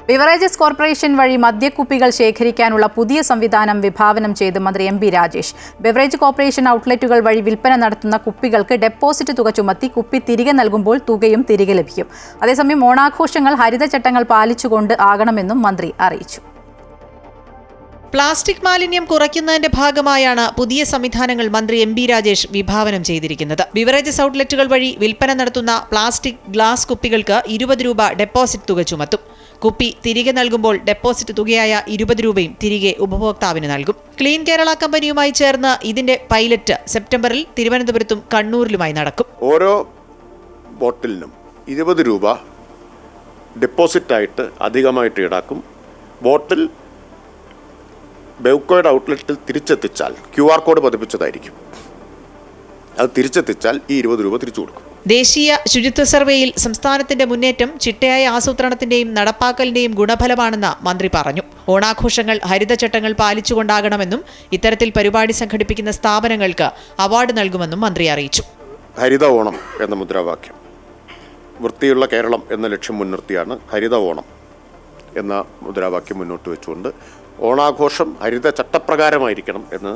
Beverages corporation വഴി മദ്യക്കുപ്പികൾ ശേഖരിക്കാനുള്ള പുതിയ സംവിധാനം വിഭാവനം ചെയ്ത് മന്ത്രി M. P. Rajesh. Beverage corporation ഔട്ട്ലെറ്റുകൾ വഴി വിൽപ്പന നടത്തുന്ന കുപ്പികൾക്ക് ഡെപ്പോസിറ്റ് തുക ചുമത്തി കുപ്പി തിരികെ നൽകുമ്പോൾ തുകയും തിരികെ ലഭിക്കും. അതേസമയം ഓണാഘോഷങ്ങൾ ഹരിതചട്ടങ്ങൾ പാലിച്ചുകൊണ്ട് ആകണമെന്നും മന്ത്രി അറിയിച്ചു. പ്ലാസ്റ്റിക് മാലിന്യം കുറയ്ക്കുന്നതിന്റെ ഭാഗമായാണ് പുതിയ സംവിധാനങ്ങൾ മന്ത്രി എം. പി. രാജേഷ് വിഭാവനം ചെയ്തിരിക്കുന്നത്. ബിവറേജസ് ഔട്ട്ലെറ്റുകൾ വഴി വിൽപ്പന നടത്തുന്ന പ്ലാസ്റ്റിക് ഗ്ലാസ് കുപ്പികൾക്ക് 20 രൂപ ഡെപ്പോസിറ്റ് തുക ചുമത്തും. കുപ്പി തിരികെ നൽകുമ്പോൾ ഡെപ്പോസിറ്റ് തുകയായ 20 രൂപയും തിരികെ ഉപഭോക്താവിന് നൽകും. ക്ലീൻ കേരള കമ്പനിയുമായി ചേർന്ന് ഇതിന്റെ പൈലറ്റ് സെപ്റ്റംബറിൽ തിരുവനന്തപുരത്തും കണ്ണൂരിലുമായി നടക്കും. ഓരോ ബോട്ടിലിനും 20 രൂപ ഡെപ്പോസിറ്റായിട്ട് അധികമായിട്ട് ഈടാക്കും. ബോട്ടിൽ ബെവ്കോയുടെ ഔട്ട്ലെറ്റിൽ തിരിച്ചെത്തിച്ചാൽ QR കോഡ് പതിപ്പിച്ചതായിരിക്കും. അത് തിരിച്ചെത്തിച്ചാൽ ഈ 20 രൂപ തിരിച്ചു കൊടുക്കും. ദേശീയ ശുചിത്വ സർവേയിൽ സംസ്ഥാനത്തിന്റെ മുന്നേറ്റം ചിട്ടയായ ആസൂത്രണത്തിന്റെയും നടപ്പാക്കലിന്റെയും ഗുണഫലമാണെന്ന് മന്ത്രി പറഞ്ഞു. ഓണാഘോഷങ്ങൾ ഹരിതചട്ടങ്ങൾ പാലിച്ചുകൊണ്ടാകണമെന്നും ഇത്തരത്തിൽ പരിപാടി സംഘടിപ്പിക്കുന്ന സ്ഥാപനങ്ങൾക്ക് അവാർഡ് നൽകുമെന്നും മന്ത്രി അറിയിച്ചു. ഹരിത ഓണം എന്ന മുദ്രാവാക്യം, വൃത്തിയുള്ള കേരളം എന്ന ലക്ഷ്യം മുൻനിർത്തിയാണ് ഹരിത ഓണം എന്ന മുദ്രാവാക്യം മുന്നോട്ട് വെച്ചുകൊണ്ട് ഓണാഘോഷം ഹരിത ചട്ടപ്രകാരമായിരിക്കണം എന്ന്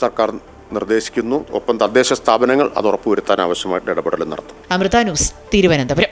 സർക്കാർ നിർദ്ദേശിക്കുന്നു. ഒപ്പം തദ്ദേശ സ്ഥാപനങ്ങൾ അത് ഉറപ്പുവരുത്താൻ ആവശ്യമായിട്ട് ഇടപെടൽ നടത്തും. അമൃത ന്യൂസ്, തിരുവനന്തപുരം.